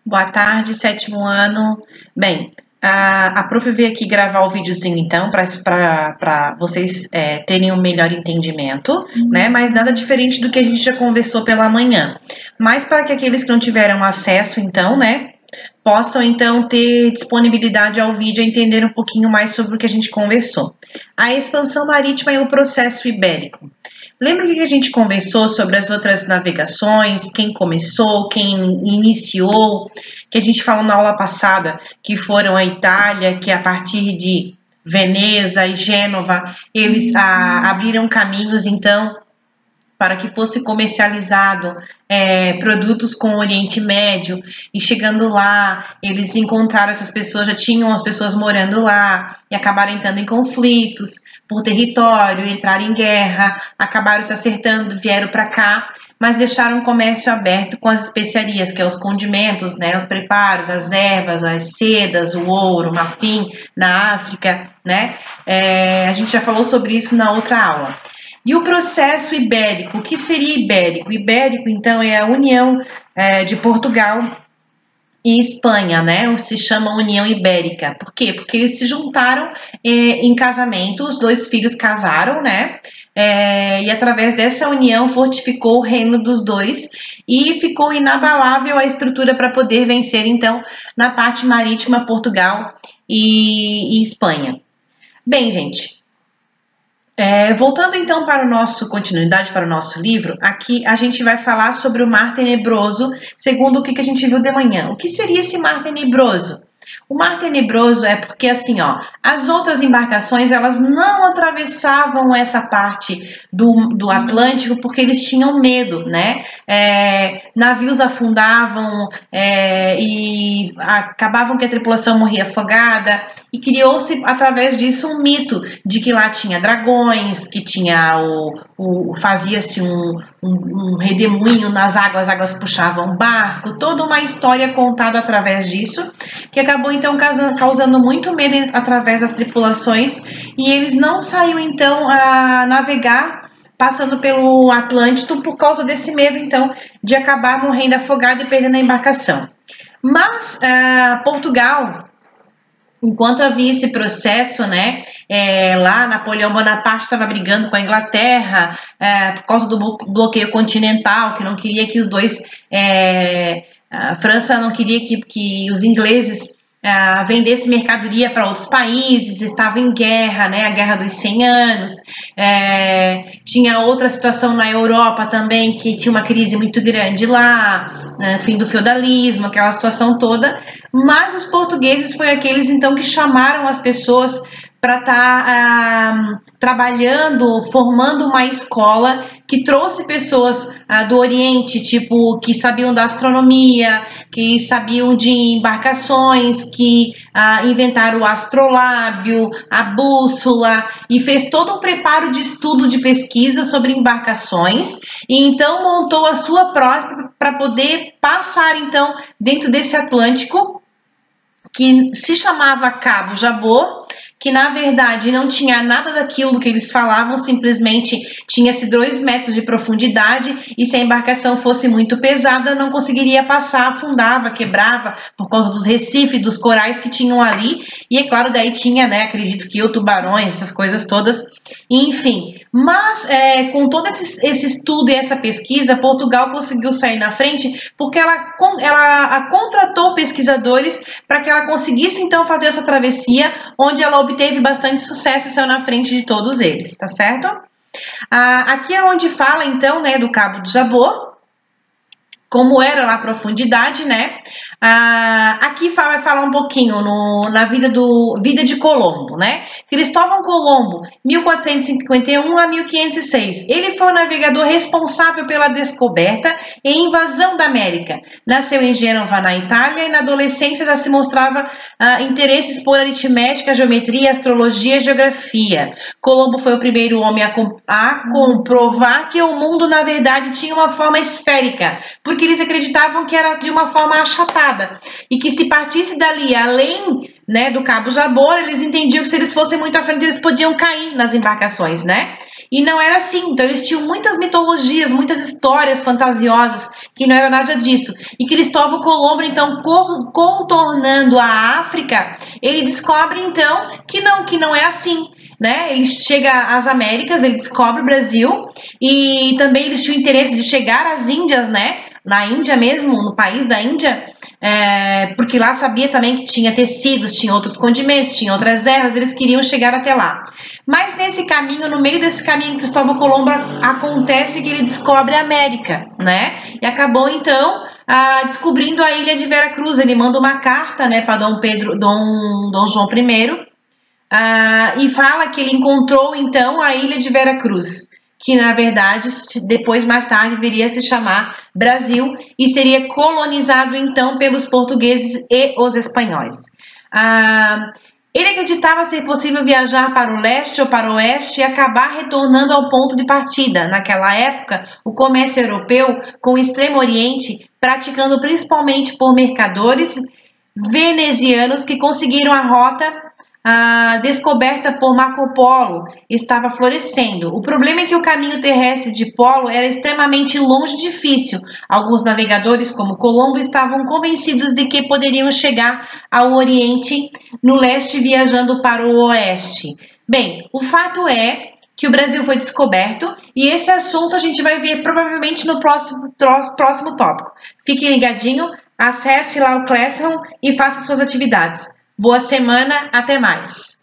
Boa tarde, sétimo ano. Bem, a prof veio aqui gravar o videozinho, então, para vocês terem um melhor entendimento, né? Mas nada diferente do que a gente já conversou pela manhã. Mas para que aqueles que não tiveram acesso, então, né, possam, então, ter disponibilidade ao vídeo e entender um pouquinho mais sobre o que a gente conversou. A expansão marítima e o processo ibérico. Lembra que a gente conversou sobre as outras navegações, quem começou, quem iniciou, que a gente falou na aula passada, que foram a Itália, que a partir de Veneza e Gênova, eles abriram caminhos, então, para que fosse comercializado produtos com o Oriente Médio, e chegando lá, eles encontraram essas pessoas, já tinham as pessoas morando lá, e acabaram entrando em conflitos por território, entraram em guerra, acabaram se acertando, vieram para cá, mas deixaram o comércio aberto com as especiarias, que é os condimentos, né, os preparos, as ervas, as sedas, o ouro, o marfim, na África, né? A gente já falou sobre isso na outra aula. E o processo ibérico, o que seria ibérico? Ibérico, então, é a união de Portugal e Espanha, né? Se chama União Ibérica. Por quê? Porque eles se juntaram em casamento, os dois filhos casaram, né? E através dessa união fortificou o reino dos dois e ficou inabalável a estrutura para poder vencer, então, na parte marítima, Portugal e Espanha. Bem, gente, voltando então para continuidade para o nosso livro, aqui a gente vai falar sobre o Mar Tenebroso, segundo o que a gente viu de manhã. O que seria esse Mar Tenebroso? O Mar Tenebroso é porque, assim, ó, as outras embarcações, elas não atravessavam essa parte do Atlântico porque eles tinham medo, né? Navios afundavam e acabavam que a tripulação morria afogada, e criou-se, através disso, um mito de que lá tinha dragões, que tinha fazia-se um redemoinho nas águas, as águas puxavam o barco, toda uma história contada através disso, que acabou então causando muito medo através das tripulações, e eles não saíram então a navegar passando pelo Atlântico por causa desse medo então de acabar morrendo afogado e perdendo a embarcação. Mas Portugal, enquanto havia esse processo, né, lá Napoleão Bonaparte estava brigando com a Inglaterra por causa do bloqueio continental, que não queria que os dois, a França não queria que os ingleses vendessem mercadoria para outros países, estava em guerra, né, a Guerra dos 100 Anos, tinha outra situação na Europa também, que tinha uma crise muito grande lá, né, fim do feudalismo, aquela situação toda, mas os portugueses foi aqueles então que chamaram as pessoas para estar trabalhando, formando uma escola que trouxe pessoas do Oriente, tipo, que sabiam da astronomia, que sabiam de embarcações, que inventaram o astrolábio, a bússola, e fez todo um preparo de estudo, de pesquisa sobre embarcações, e então montou a sua própria para poder passar, então, dentro desse Atlântico, que se chamava Cabo Jabor, que na verdade não tinha nada daquilo que eles falavam, simplesmente tinha-se 2 metros de profundidade, e se a embarcação fosse muito pesada não conseguiria passar, afundava, quebrava por causa dos recifes, dos corais que tinham ali, e é claro, daí tinha, né, acredito que tubarões, essas coisas todas, enfim. Mas com todo esse estudo e essa pesquisa, Portugal conseguiu sair na frente porque ela contratou pesquisadores para que ela conseguisse então fazer essa travessia, onde ela obteve bastante sucesso e saiu na frente de todos eles, tá certo? Aqui é onde fala então, né, do Cabo de Jabor, como era lá a profundidade, né? Aqui vai falar um pouquinho na vida de Colombo, né? Cristóvão Colombo, 1451 a 1506. Ele foi o navegador responsável pela descoberta e invasão da América. Nasceu em Gênova, na Itália, e na adolescência já se mostrava interesses por aritmética, geometria, astrologia e geografia. Colombo foi o primeiro homem a comprovar que o mundo, na verdade, tinha uma forma esférica, porque eles acreditavam que era de uma forma achatada, e que se partisse dali além né, do Cabo Jabor, eles entendiam que se eles fossem muito à frente, eles podiam cair nas embarcações, né? E não era assim. Então, eles tinham muitas mitologias, muitas histórias fantasiosas, que não era nada disso. E Cristóvão Colombo, então, contornando a África, ele descobre, então, que não é assim. Né? Ele chega às Américas, ele descobre o Brasil e também eles tinham interesse de chegar às Índias, né? Na Índia mesmo, no país da Índia, porque lá sabia também que tinha tecidos, tinha outros condimentos, tinha outras ervas, eles queriam chegar até lá. Mas nesse caminho, no meio desse caminho, Cristóvão Colombo acontece que ele descobre a América, né? E acabou então descobrindo a ilha de Veracruz. Ele manda uma carta, né, para Dom João I. E fala que ele encontrou então a ilha de Veracruz, que na verdade depois mais tarde viria a se chamar Brasil e seria colonizado então pelos portugueses e os espanhóis. Ele acreditava ser possível viajar para o leste ou para o oeste e acabar retornando ao ponto de partida. Naquela época, o comércio europeu com o Extremo Oriente, praticando principalmente por mercadores venezianos que conseguiram a rota descoberta por Marco Polo, estava florescendo. O problema é que o caminho terrestre de Polo era extremamente longe e difícil. Alguns navegadores, como Colombo, estavam convencidos de que poderiam chegar ao Oriente no leste viajando para o oeste. Bem, o fato é que o Brasil foi descoberto e esse assunto a gente vai ver provavelmente no próximo tópico. Fique ligadinho, acesse lá o Classroom e faça suas atividades. Boa semana, até mais!